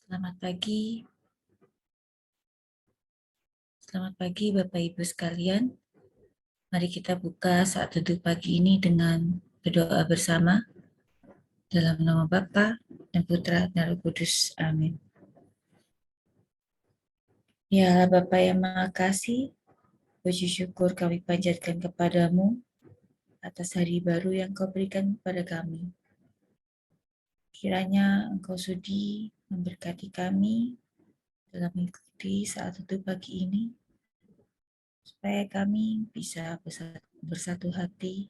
Selamat pagi. Selamat pagi Bapak Ibu sekalian. Mari kita buka saat teduh pagi ini dengan berdoa bersama dalam nama Bapa dan Putra dan Roh Kudus. Amin. Ya Bapa yang Maha Kasih, puji syukur kami panjatkan kepadamu atas hari baru yang kau berikan kepada kami. Kiranya Engkau sudi memberkati kami dalam mengikuti saat teduh pagi ini, supaya kami bisa bersatu hati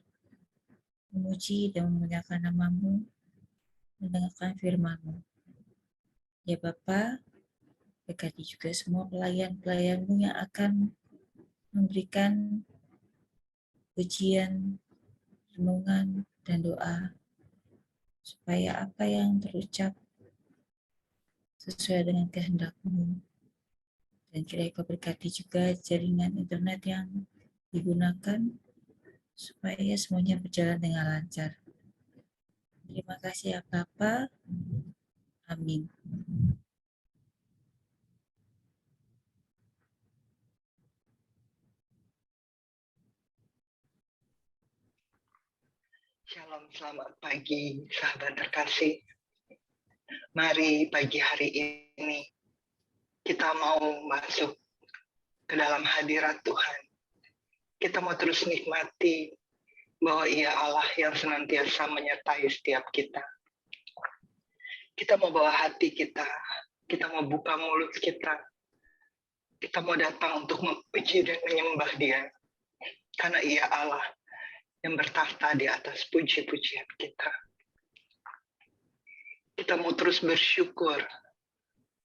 memuji dan memuliakan nama-Mu, mendengarkan firman-Mu. Ya Bapa, berkati juga semua pelayan-pelayan-Mu yang akan memberikan pujian, renungan, dan doa, supaya apa yang terucap sesuai dengan kehendak-Mu. Dan kiranya Kau berkati juga jaringan internet yang digunakan, supaya semuanya berjalan dengan lancar. Terima kasih ya Bapa. Amin. Shalom, selamat pagi sahabat terkasih. Mari pagi hari ini kita mau masuk ke dalam hadirat Tuhan. Kita mau terus nikmati bahwa Ia Allah yang senantiasa menyertai setiap kita. Kita mau bawa hati kita mau buka mulut kita mau datang untuk memuji dan menyembah Dia. Karena Ia Allah yang bertahta di atas puji-pujian kita. Kita mau terus bersyukur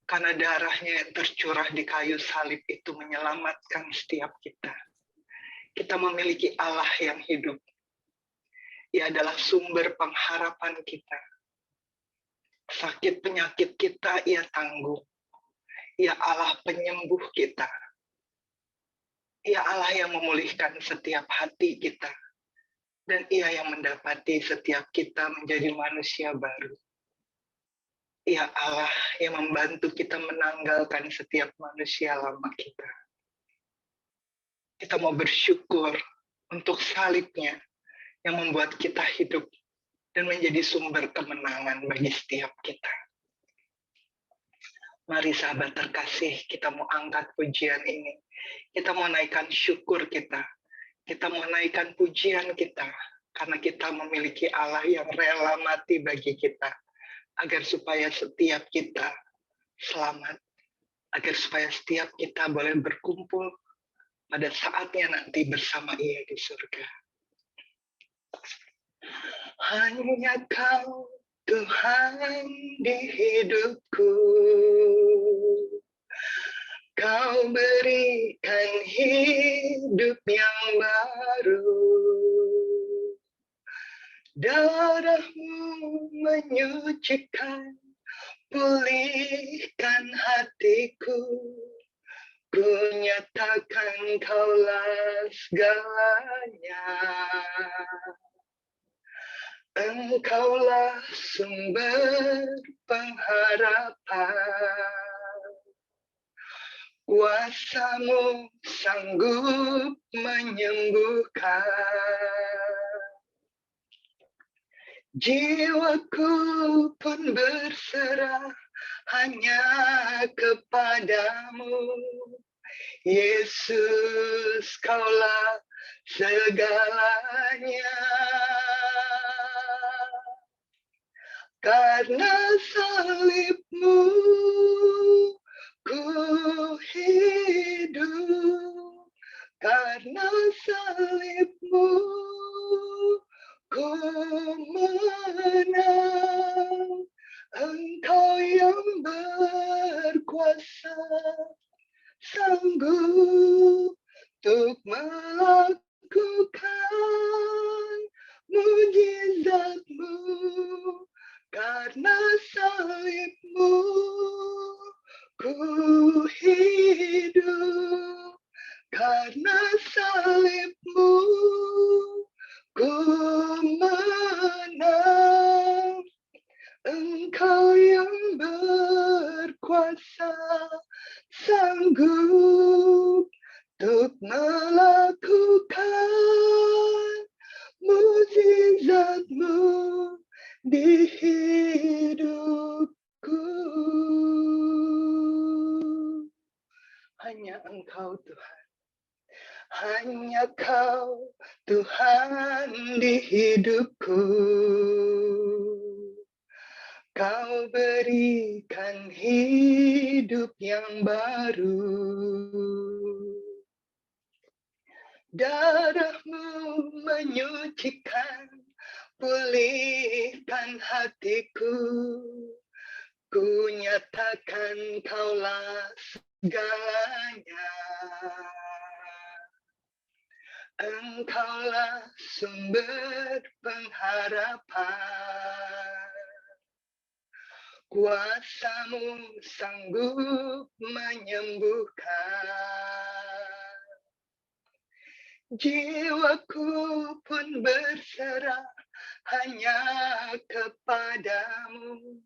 karena darahnya yang tercurah di kayu salib itu menyelamatkan setiap kita. Kita memiliki Allah yang hidup. Ia adalah sumber pengharapan kita. Sakit penyakit kita Ia tanggung. Ia Allah penyembuh kita. Ia Allah yang memulihkan setiap hati kita. Dan Ia yang mendapati setiap kita menjadi manusia baru. Ia Allah yang membantu kita menanggalkan setiap manusia lama kita. Kita mau bersyukur untuk salibnya yang membuat kita hidup dan menjadi sumber kemenangan bagi setiap kita. Mari sahabat terkasih, kita mau angkat pujian ini. Kita mau naikkan syukur kita. Kita mau naikkan pujian kita. Karena kita memiliki Allah yang rela mati bagi kita. Agar supaya setiap kita selamat. Agar supaya setiap kita boleh berkumpul pada saatnya nanti bersama Ia di surga. Hanya Kau Tuhan di hidupku. Kau berikan hidup yang baru. Darah-Mu menyucikan, pulihkan hatiku. Ku nyatakan Kaulah segalanya. Engkaulah sumber pengharapan. Kuasa-Mu sanggup menyembuhkan. Jiwaku pun berserah hanya kepada-Mu. Yesus, Kaulah segalanya. Karena salib-Mu ku hidup. Karena salib-Mu ku menang. Engkau yang berkuasa, sanggup untuk melakukan mujizat-Mu. Karena salib-Mu ku hidup. Karena salib-Mu ku menang. Engkau yang berkuasa, berkuasa, sanggup untuk melakukan mukjizat-Mu di hidupku. Hanya Engkau Tuhan, hanya Kau Tuhan di hidupku. Kau berikan hidup yang baru. Darah-Mu menyucikan, pulihkan hatiku. Ku nyatakan Kaulah segalanya. Engkaulah sumber pengharapan. Kuasa-Mu sanggup menyembuhkan. Jiwaku pun berserah hanya kepadamu.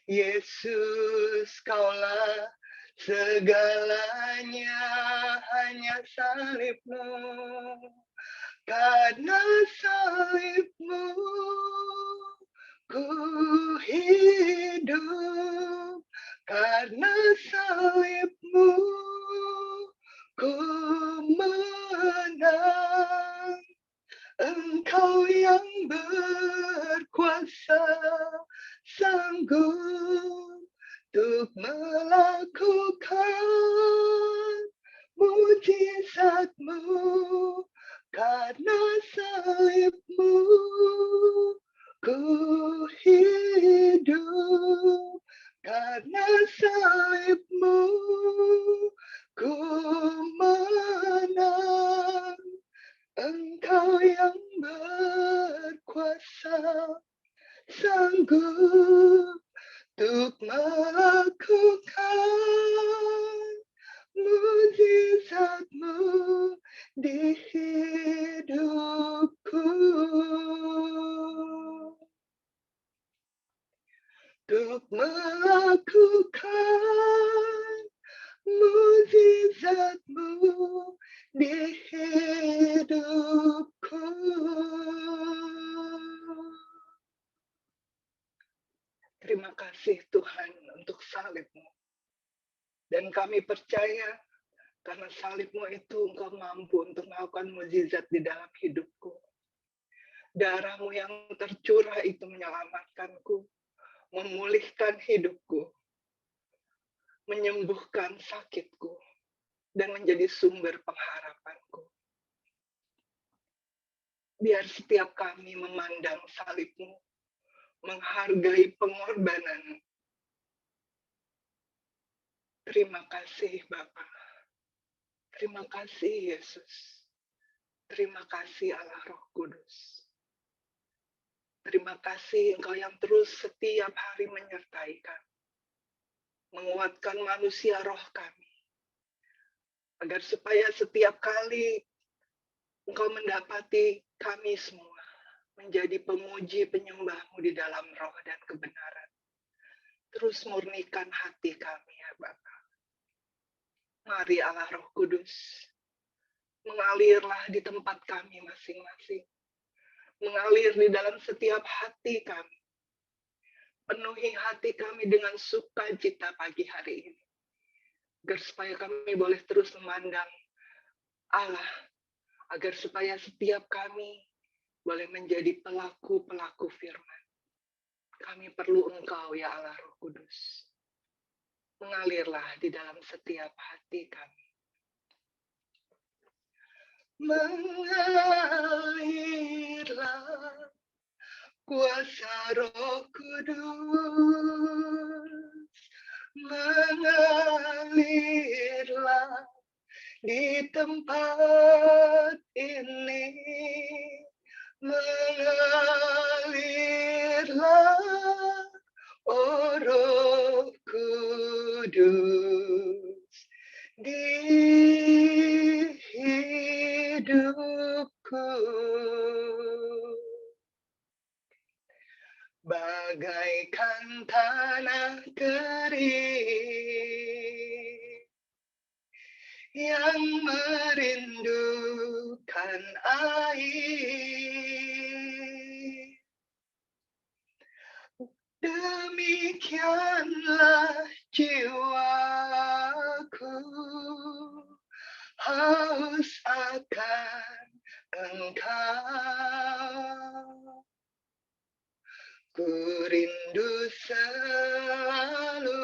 Yesus, Kaulah segalanya, hanya salib-Mu. Karena salib-Mu, ku hidup. Karena salib-Mu, ku menang. Engkau yang berkuasa, sanggup untuk melakukan mukjizat-Mu. Karena salib-Mu, ku hidup. Karena salib-Mu, ku menang. Engkau yang berkuasa, sanggup untuk melakukan mukjizat-Mu di hidupku. Untuk melakukan mukjizat-Mu di hidupku. Terima kasih Tuhan untuk salib-Mu. Dan kami percaya karena salib-Mu itu Engkau mampu untuk melakukan mukjizat di dalam hidupku. Darah-Mu yang tercurah itu menyelamatkanku, memulihkan hidupku, menyembuhkan sakitku, dan menjadi sumber pengharapanku. Biar setiap kami memandang salib-Mu, menghargai pengorbanan. Terima kasih Bapa. Terima kasih Yesus. Terima kasih Allah Roh Kudus. Terima kasih Engkau yang terus setiap hari menyertai kami. Menguatkan manusia roh kami. Agar supaya setiap kali Engkau mendapati kami semua menjadi pemuji penyembah-Mu di dalam roh dan kebenaran. Terus murnikan hati kami ya Bapa. Mari Allah Roh Kudus, mengalirlah di tempat kami masing-masing. Mengalir di dalam setiap hati kami. Penuhi hati kami dengan sukacita pagi hari ini. Agar supaya kami boleh terus memandang Allah. Agar supaya setiap kami boleh menjadi pelaku-pelaku firman. Kami perlu Engkau ya Allah Roh Kudus. Mengalirlah di dalam setiap hati kami. Mengalirlah kuasa Roh Kudus. Mengalirlah di tempat ini. Mengalirlah, oh Roh Kudus, di hidupku. Bagaikan tanah kering yang merindukan air. Demikianlah jiwaku haus akan Engkau. Ku rindu selalu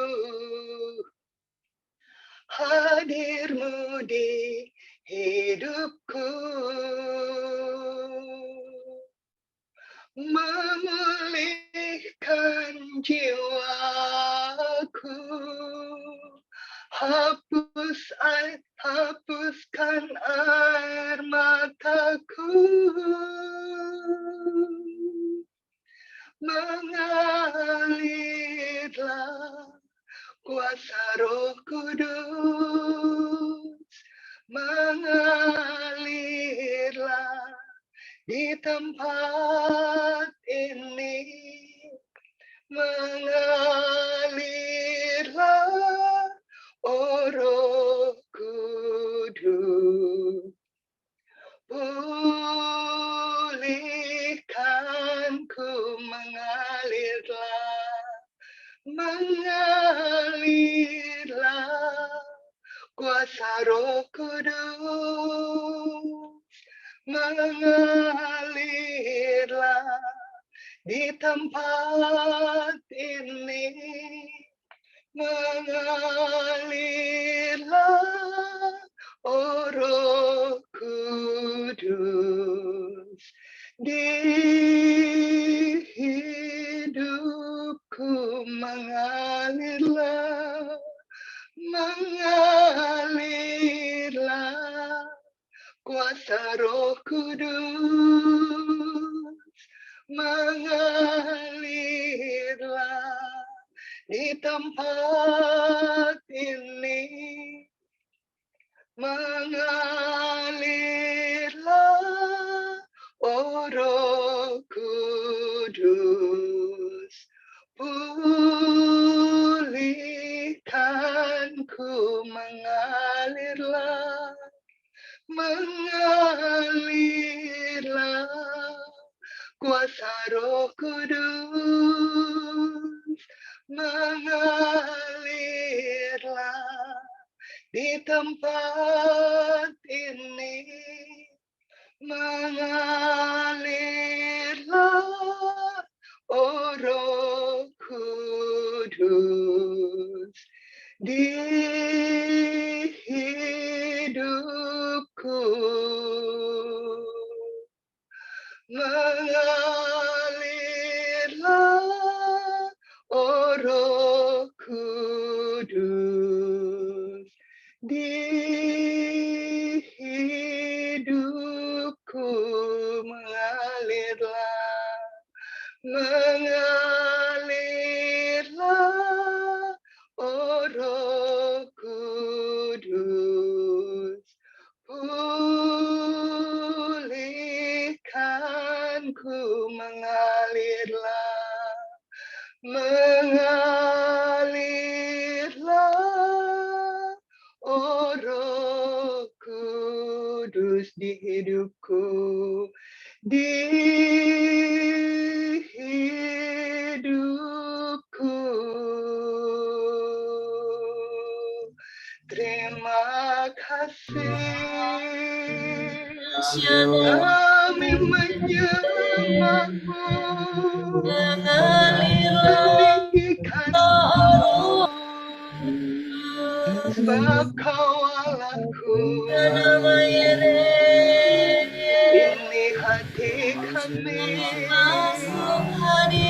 hadir-Mu di hidupku, memulihkan jiwaku, hapuskan air mataku, mengalirlah kuasa Roh Kudus, mengalirlah di tempat ini, mengalirlah, oh Roh Kudus. Pulihkanku, mengalirlah kuasa Roh Kudus, mengalirlah di tempat ini, mengalirlah, oh Roh Kudus, di hidupku, mengalirlah kuasa Roh Kudus, mengalirlah di tempat ini, mengalirlah, oh Roh Kudus. Pulihkanku, mengalirlah, kuasa Roh Kudus, mengalirlah di tempat ini, mengalirlah, oh Roh Kudus, di hidupku, mengalirlah, oh Roh Kudus, di hidupku, mengalirlah, oh Roh Kudus. Pulihkanku, mengalirlah, oh Roh Kudus, di hidupku, di hidupku. Terima kasih, kami menyembah-Mu, meninggikan-Mu, sebab Kau Allahku. Ini hati kami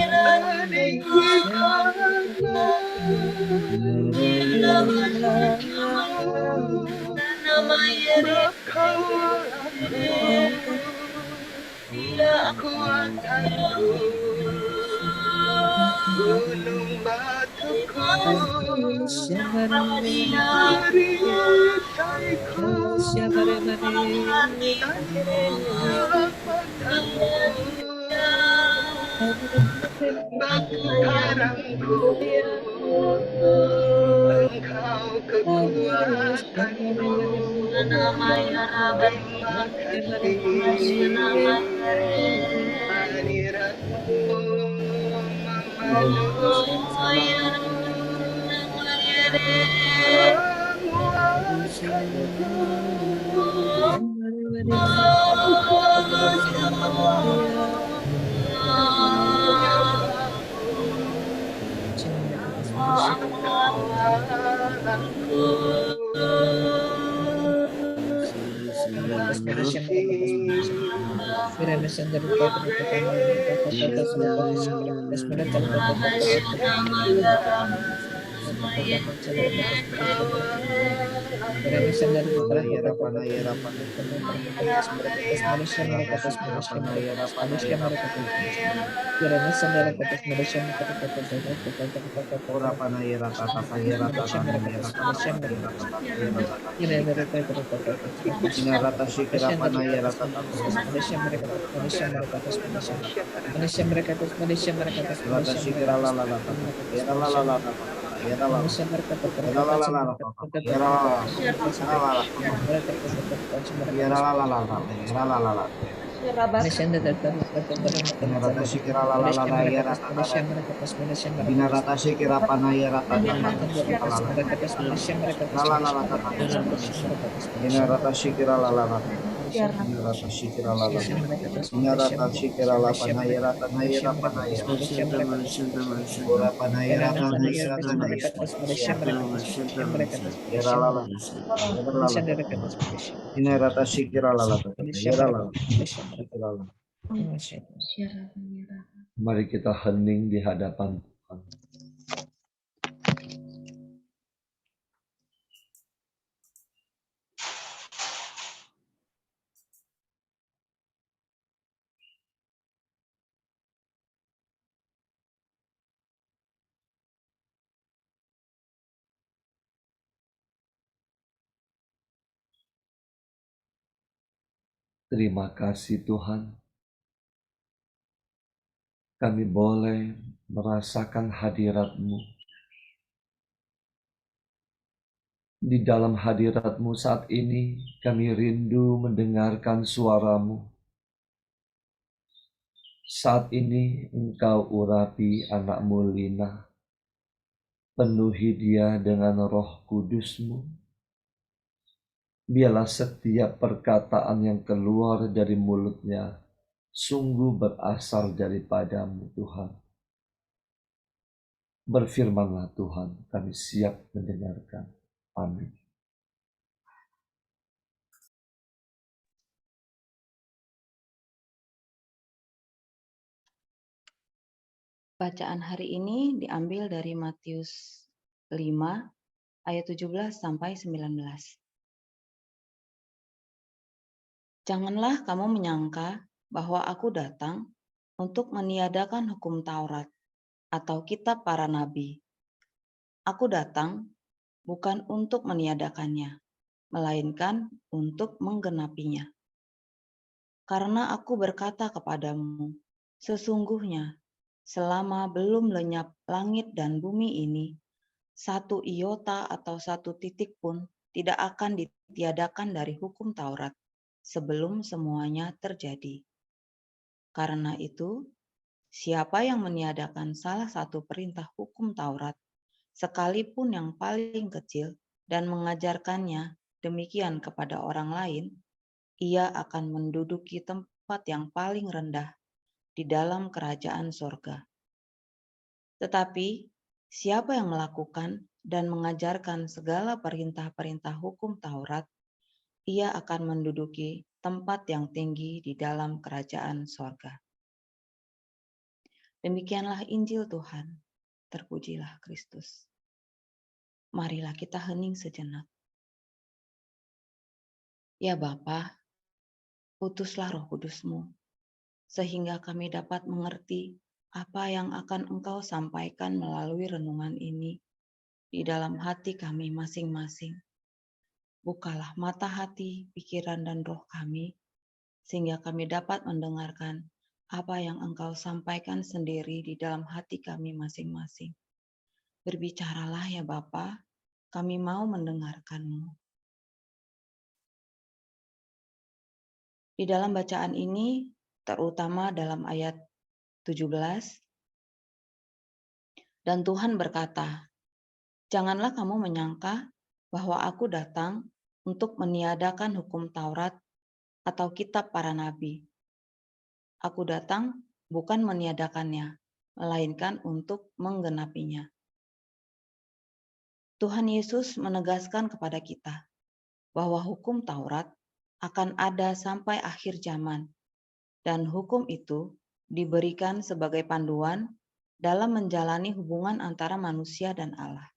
meninggikan-Mu, sebab Kau Allahku, kekuatanku, gunung batuku, perisaiku, kekuatanku, batu karangku, Engkau kekuatanku, hadiratmu memenuhi penguasaku, menyembahmu, Engkau Allahku, Panayera panayera rata shikira panayera panayera ora panayera tata tayera tata nayera tata tayera tata tayera tata ina rata shikira panayera tata rata shikira la la la tata tayera la la la tata tayera la la tayera la la la la tata tayera la la tayera la la tayera la la la tayera la la la ina rata shikira la la la la yera tata ina rata shikira panayera tata tata shikira la la la la la la tata ina rata shikira la la la ina rata shikira la la ina rata shikira la panayera tanayera panayera ora panayera tanayera tanayera yera la la yera la la ina rata shikira la la tata yera la la shikira la. Mari kita hening di hadapan Tuhan. Terima kasih Tuhan. Kami boleh merasakan hadirat-Mu. Di dalam hadirat-Mu saat ini, kami rindu mendengarkan suara-Mu. Saat ini Engkau urapi anak-Mu Lina. Penuhi dia dengan Roh Kudus-Mu. Biarlah setiap perkataan yang keluar dari mulutnya sungguh berasal daripada-Mu Tuhan. Berfirmanlah Tuhan, kami siap mendengarkan. Amin. Bacaan hari ini diambil dari Matius 5 ayat 17 sampai 19. Janganlah kamu menyangka bahwa aku datang untuk meniadakan hukum Taurat atau kitab para nabi. Aku datang bukan untuk meniadakannya, melainkan untuk menggenapinya. Karena aku berkata kepadamu, sesungguhnya selama belum lenyap langit dan bumi ini, satu iota atau satu titik pun tidak akan ditiadakan dari hukum Taurat sebelum semuanya terjadi. Karena itu, siapa yang meniadakan salah satu perintah hukum Taurat, sekalipun yang paling kecil, dan mengajarkannya demikian kepada orang lain, ia akan menduduki tempat yang paling rendah di dalam kerajaan sorga. Tetapi, siapa yang melakukan dan mengajarkan segala perintah-perintah hukum Taurat, ia akan menduduki tempat yang tinggi di dalam kerajaan sorga. Demikianlah Injil Tuhan. Terpujilah Kristus. Marilah kita hening sejenak. Ya Bapa, utuslah Roh Kudus-Mu, sehingga kami dapat mengerti apa yang akan Engkau sampaikan melalui renungan ini di dalam hati kami masing-masing. Bukalah mata hati, pikiran, dan roh kami, sehingga kami dapat mendengarkan apa yang Engkau sampaikan sendiri di dalam hati kami masing-masing. Berbicaralah ya Bapa, kami mau mendengarkan-Mu. Di dalam bacaan ini, terutama dalam ayat 17, dan Tuhan berkata, "Janganlah kamu menyangka bahwa aku datang untuk meniadakan hukum Taurat atau kitab para nabi. Aku datang bukan meniadakannya, melainkan untuk menggenapinya." Tuhan Yesus menegaskan kepada kita bahwa hukum Taurat akan ada sampai akhir zaman, dan hukum itu diberikan sebagai panduan dalam menjalani hubungan antara manusia dan Allah.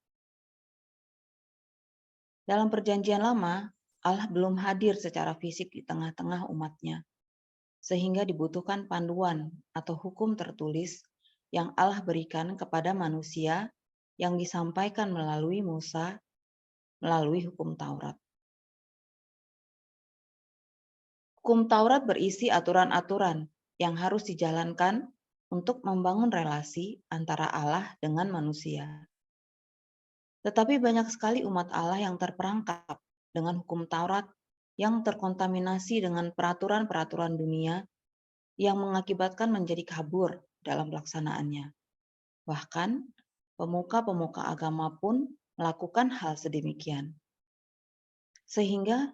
Dalam Perjanjian Lama, Allah belum hadir secara fisik di tengah-tengah umatnya, sehingga dibutuhkan panduan atau hukum tertulis yang Allah berikan kepada manusia yang disampaikan melalui Musa, melalui hukum Taurat. Hukum Taurat berisi aturan-aturan yang harus dijalankan untuk membangun relasi antara Allah dengan manusia. Tetapi banyak sekali umat Allah yang terperangkap dengan hukum Taurat yang terkontaminasi dengan peraturan-peraturan dunia yang mengakibatkan menjadi kabur dalam pelaksanaannya. Bahkan, pemuka-pemuka agama pun melakukan hal sedemikian. Sehingga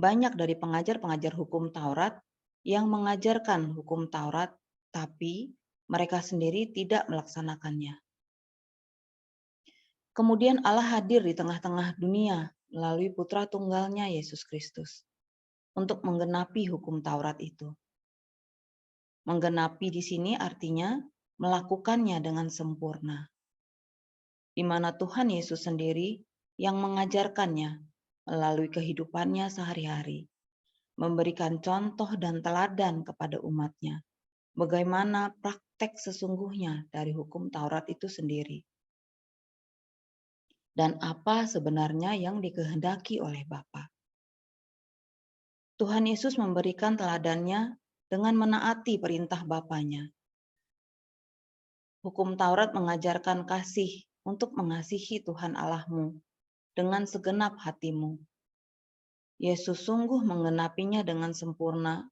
banyak dari pengajar-pengajar hukum Taurat yang mengajarkan hukum Taurat, tapi mereka sendiri tidak melaksanakannya. Kemudian Allah hadir di tengah-tengah dunia melalui Putra Tunggalnya Yesus Kristus untuk menggenapi hukum Taurat itu. Menggenapi di sini artinya melakukannya dengan sempurna, di mana Tuhan Yesus sendiri yang mengajarkannya melalui kehidupannya sehari-hari, memberikan contoh dan teladan kepada umatnya, bagaimana praktek sesungguhnya dari hukum Taurat itu sendiri, dan apa sebenarnya yang dikehendaki oleh Bapa. Tuhan Yesus memberikan teladannya dengan menaati perintah Bapanya. Hukum Taurat mengajarkan kasih untuk mengasihi Tuhan Allahmu dengan segenap hatimu. Yesus sungguh menggenapinya dengan sempurna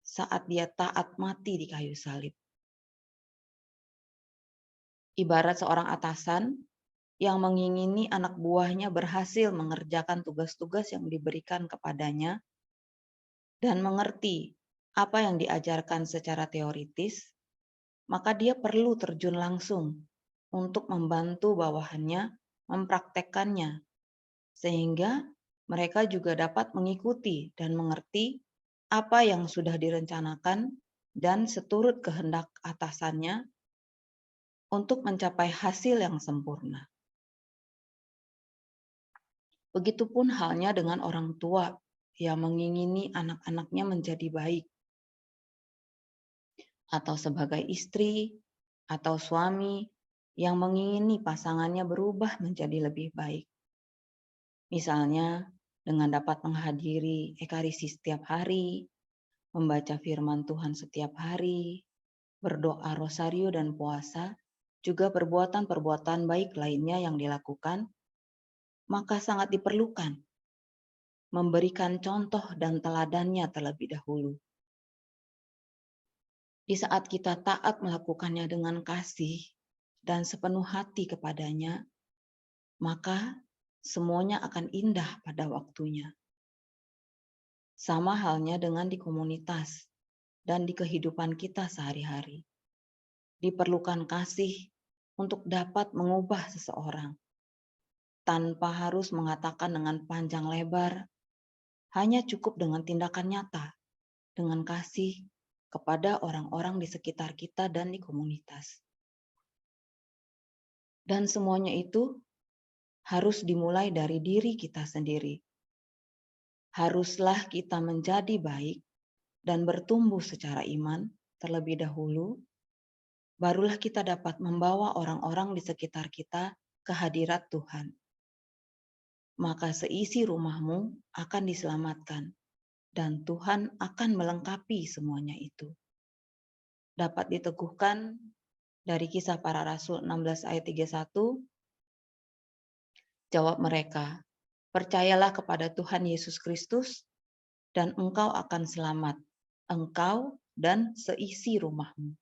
saat dia taat mati di kayu salib. Ibarat seorang atasan yang mengingini anak buahnya berhasil mengerjakan tugas-tugas yang diberikan kepadanya dan mengerti apa yang diajarkan secara teoritis, maka dia perlu terjun langsung untuk membantu bawahannya mempraktekkannya, sehingga mereka juga dapat mengikuti dan mengerti apa yang sudah direncanakan dan seturut kehendak atasannya untuk mencapai hasil yang sempurna. Begitupun halnya dengan orang tua yang mengingini anak-anaknya menjadi baik, atau sebagai istri atau suami yang mengingini pasangannya berubah menjadi lebih baik. Misalnya, dengan dapat menghadiri ekaristi setiap hari, membaca firman Tuhan setiap hari, berdoa rosario dan puasa, juga perbuatan-perbuatan baik lainnya yang dilakukan, maka sangat diperlukan memberikan contoh dan teladannya terlebih dahulu. Di saat kita taat melakukannya dengan kasih dan sepenuh hati kepadanya, maka semuanya akan indah pada waktunya. Sama halnya dengan di komunitas dan di kehidupan kita sehari-hari. Diperlukan kasih untuk dapat mengubah seseorang, tanpa harus mengatakan dengan panjang lebar, hanya cukup dengan tindakan nyata, dengan kasih kepada orang-orang di sekitar kita dan di komunitas. Dan semuanya itu harus dimulai dari diri kita sendiri. Haruslah kita menjadi baik dan bertumbuh secara iman terlebih dahulu, barulah kita dapat membawa orang-orang di sekitar kita ke hadirat Tuhan. Maka seisi rumahmu akan diselamatkan, dan Tuhan akan melengkapi semuanya itu. Dapat diteguhkan dari Kisah Para Rasul 16 ayat 31, Jawab mereka, percayalah kepada Tuhan Yesus Kristus dan engkau akan selamat, engkau dan seisi rumahmu.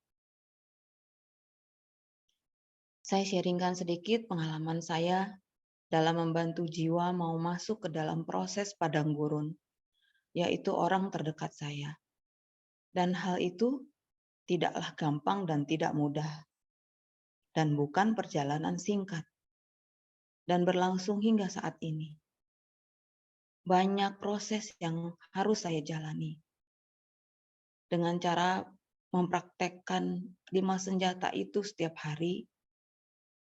Saya sharingkan sedikit pengalaman saya dalam membantu jiwa mau masuk ke dalam proses padang gurun, yaitu orang terdekat saya. Dan hal itu tidaklah gampang dan tidak mudah, dan bukan perjalanan singkat, dan berlangsung hingga saat ini. Banyak proses yang harus saya jalani, dengan cara mempraktekkan 5 senjata itu setiap hari.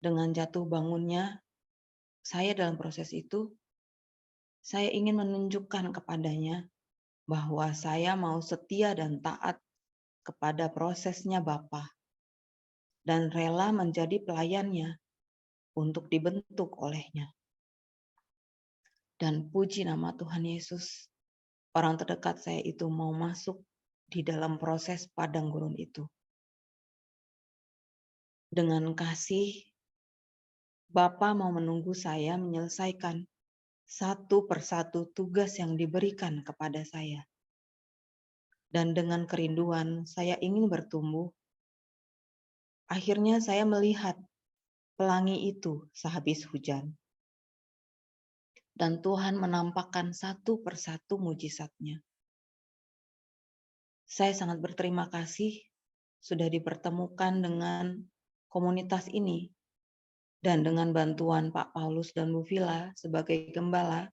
Dengan jatuh bangunnya saya dalam proses itu, saya ingin menunjukkan kepadanya bahwa saya mau setia dan taat kepada prosesnya Bapa dan rela menjadi pelayannya untuk dibentuk olehnya. Dan puji nama Tuhan Yesus, orang terdekat saya itu mau masuk di dalam proses padang gurun itu. Dengan kasih, Bapa mau menunggu saya menyelesaikan satu persatu tugas yang diberikan kepada saya. Dan dengan kerinduan saya ingin bertumbuh. Akhirnya saya melihat pelangi itu sehabis hujan. Dan Tuhan menampakkan satu persatu mujizatnya. Saya sangat berterima kasih sudah dipertemukan dengan komunitas ini. Dan dengan bantuan Pak Paulus dan Bu Vila sebagai gembala,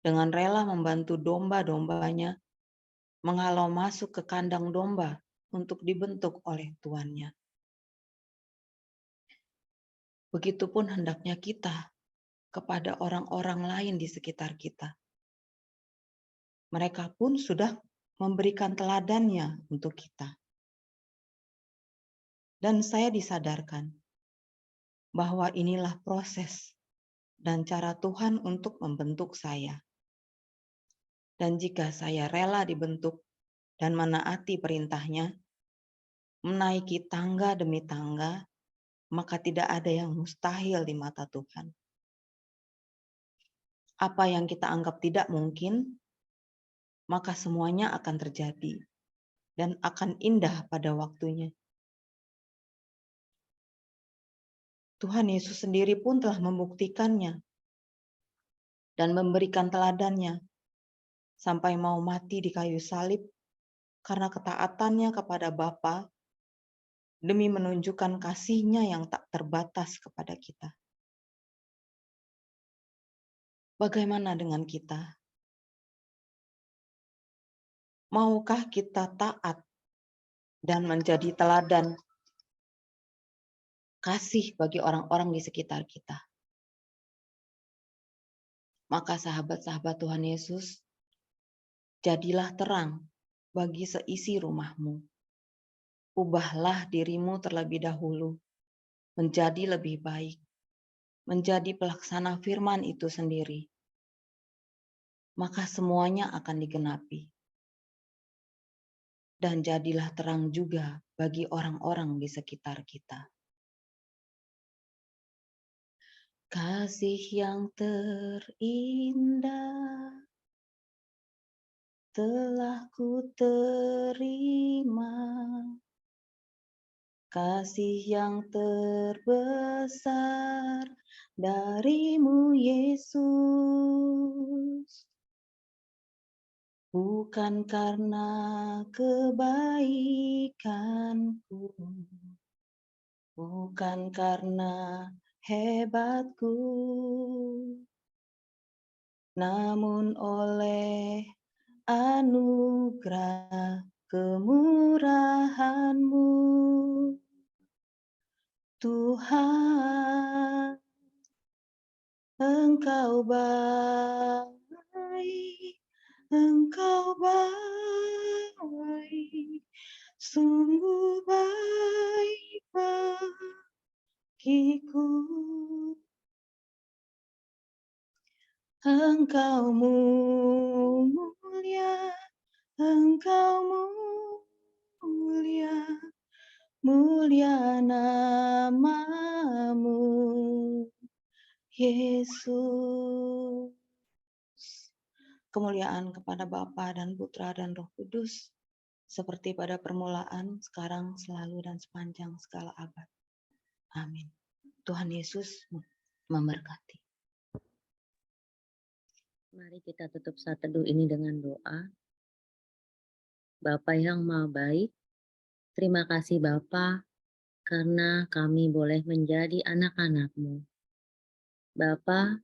dengan rela membantu domba-dombanya menghalau masuk ke kandang domba untuk dibentuk oleh tuannya. Begitupun hendaknya kita kepada orang-orang lain di sekitar kita. Mereka pun sudah memberikan teladannya untuk kita. Dan saya disadarkan bahwa inilah proses dan cara Tuhan untuk membentuk saya. Dan jika saya rela dibentuk dan menaati perintahnya, menaiki tangga demi tangga, maka tidak ada yang mustahil di mata Tuhan. Apa yang kita anggap tidak mungkin, maka semuanya akan terjadi dan akan indah pada waktunya. Tuhan Yesus sendiri pun telah membuktikannya dan memberikan teladannya sampai mau mati di kayu salib karena ketaatannya kepada Bapa demi menunjukkan kasih-Nya yang tak terbatas kepada kita. Bagaimana dengan kita? Maukah kita taat dan menjadi teladan kasih bagi orang-orang di sekitar kita? Maka sahabat-sahabat Tuhan Yesus, jadilah terang bagi seisi rumahmu. Ubahlah dirimu terlebih dahulu menjadi lebih baik, menjadi pelaksana firman itu sendiri. Maka semuanya akan digenapi. Dan jadilah terang juga bagi orang-orang di sekitar kita. Kasih yang terindah telah ku terima, kasih yang terbesar darimu Yesus, bukan karena kebaikanku, bukan karena hebatku, namun oleh anugerah kemurahan-Mu, Tuhan. Engkau baik, Engkau baik, sungguh baik bagiku. Engkau mulia, Engkau mulia, mulia nama-Mu, Yesus. Kemuliaan kepada Bapa dan Putra dan Roh Kudus, seperti pada permulaan, sekarang, selalu, dan sepanjang segala abad. Amin. Tuhan Yesus memberkati. Mari kita tutup saat teduh ini dengan doa. Bapa yang Maha Baik, terima kasih Bapa karena kami boleh menjadi anak-anak-Mu. Bapa,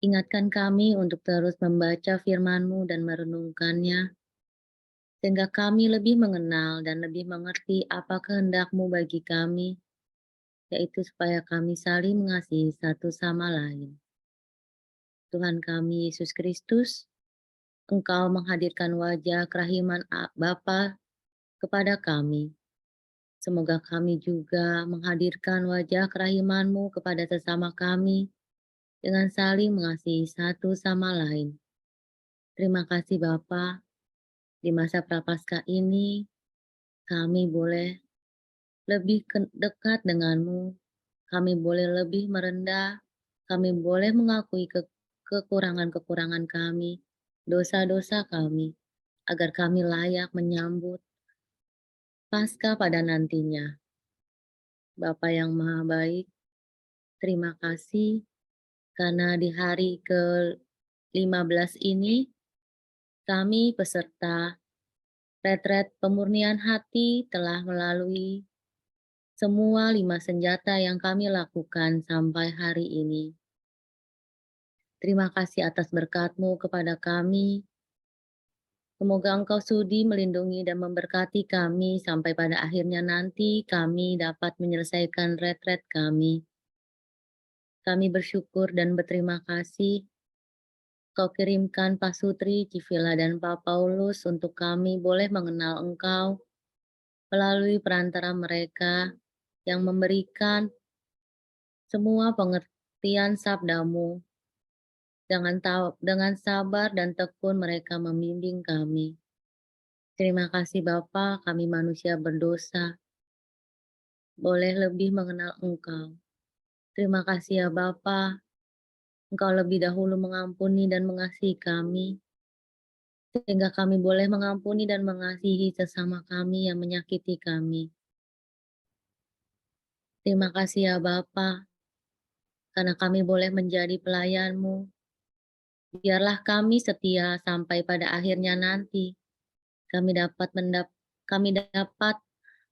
ingatkan kami untuk terus membaca firman-Mu dan merenungkannya, sehingga kami lebih mengenal dan lebih mengerti apa kehendak-Mu bagi kami, yaitu supaya kami saling mengasihi satu sama lain. Tuhan kami Yesus Kristus, Engkau menghadirkan wajah kerahiman Bapa kepada kami. Semoga kami juga menghadirkan wajah kerahiman-Mu kepada sesama kami dengan saling mengasihi satu sama lain. Terima kasih Bapa, di masa Prapaskah ini kami boleh lebih dekat dengan-Mu, kami boleh lebih merendah, kami boleh mengakui kekurangan-kekurangan kami, dosa-dosa kami, agar kami layak menyambut Paskah pada nantinya. Bapa yang Maha Baik, terima kasih karena di hari ke-15 ini kami peserta retret pemurnian hati telah melalui semua 5 senjata yang kami lakukan sampai hari ini. Terima kasih atas berkat-Mu kepada kami. Semoga Engkau sudi melindungi dan memberkati kami sampai pada akhirnya nanti kami dapat menyelesaikan retret kami. Kami bersyukur dan berterima kasih Kau kirimkan Pak Sutri, Civila, dan Pak Paulus untuk kami boleh mengenal Engkau melalui perantara mereka yang memberikan semua pengertian sabda-Mu. Dengan sabar dan tekun mereka membimbing kami. Terima kasih Bapa, kami manusia berdosa, boleh lebih mengenal Engkau. Terima kasih ya Bapa, Engkau lebih dahulu mengampuni dan mengasihi kami, sehingga kami boleh mengampuni dan mengasihi sesama kami yang menyakiti kami. Terima kasih ya Bapa, karena kami boleh menjadi pelayan-Mu. Biarlah kami setia sampai pada akhirnya nanti. Kami dapat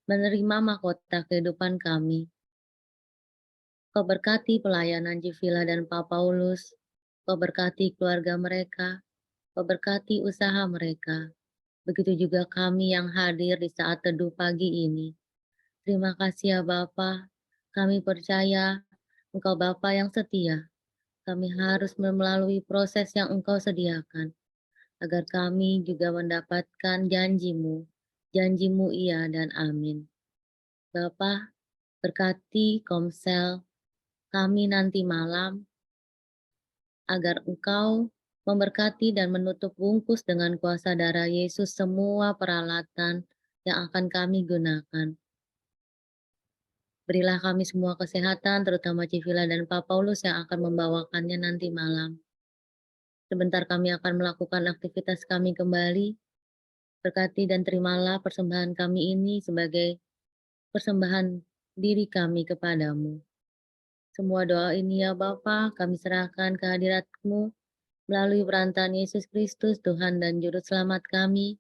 menerima mahkota kehidupan kami. Kau berkati pelayanan Civila dan Pak Paulus. Kau berkati keluarga mereka. Kau berkati usaha mereka. Begitu juga kami yang hadir di saat teduh pagi ini. Terima kasih ya Bapa. Kami percaya Engkau Bapa yang setia. Kami harus melalui proses yang Engkau sediakan, agar kami juga mendapatkan janji-Mu. Janji-Mu iya dan amin. Bapa, berkati Komsel kami nanti malam, agar Engkau memberkati dan menutup bungkus dengan kuasa darah Yesus semua peralatan yang akan kami gunakan. Berilah kami semua kesehatan, terutama Civila dan Pak Paulus yang akan membawakannya nanti malam. Sebentar kami akan melakukan aktivitas kami kembali. Berkati dan terimalah persembahan kami ini sebagai persembahan diri kami kepadamu. Semua doa ini ya Bapa, kami serahkan ke hadirat-Mu melalui perantaraan Yesus Kristus, Tuhan dan Juru Selamat kami,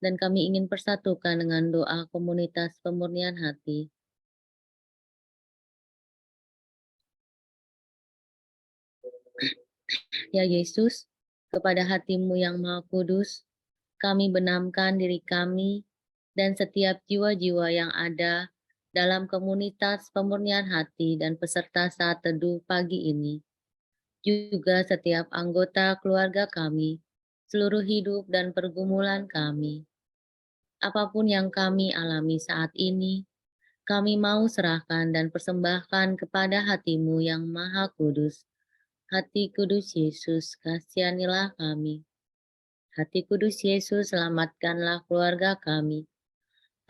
dan kami ingin persatukan dengan doa komunitas pemurnian hati. Ya Yesus, kepada hati-Mu yang Maha Kudus, kami benamkan diri kami dan setiap jiwa-jiwa yang ada dalam komunitas pemurnian hati dan peserta saat teduh pagi ini. Juga setiap anggota keluarga kami, seluruh hidup dan pergumulan kami. Apapun yang kami alami saat ini, kami mau serahkan dan persembahkan kepada hati-Mu yang Maha Kudus. Hati Kudus Yesus, kasihanilah kami. Hati Kudus Yesus, selamatkanlah keluarga kami.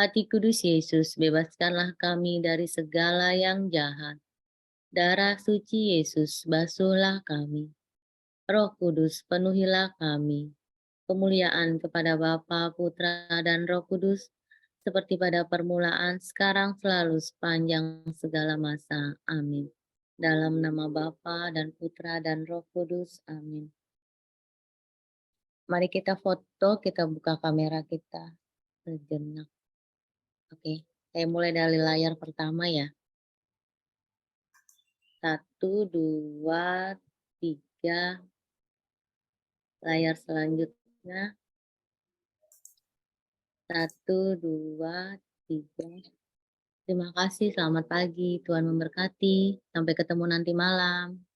Hati Kudus Yesus, bebaskanlah kami dari segala yang jahat. Darah suci Yesus, basuhlah kami. Roh Kudus, penuhilah kami. Kemuliaan kepada Bapa, Putra, dan Roh Kudus, seperti pada permulaan, sekarang, selalu, sepanjang segala masa. Amin. Dalam nama Bapa dan Putra dan Roh Kudus. Amin. Mari kita foto, kita buka kamera kita sejenak. Oke, saya mulai dari layar pertama ya. 1, 2, 3. Layar selanjutnya. 1, 2, 3. Terima kasih, selamat pagi. Tuhan memberkati. Sampai ketemu nanti malam.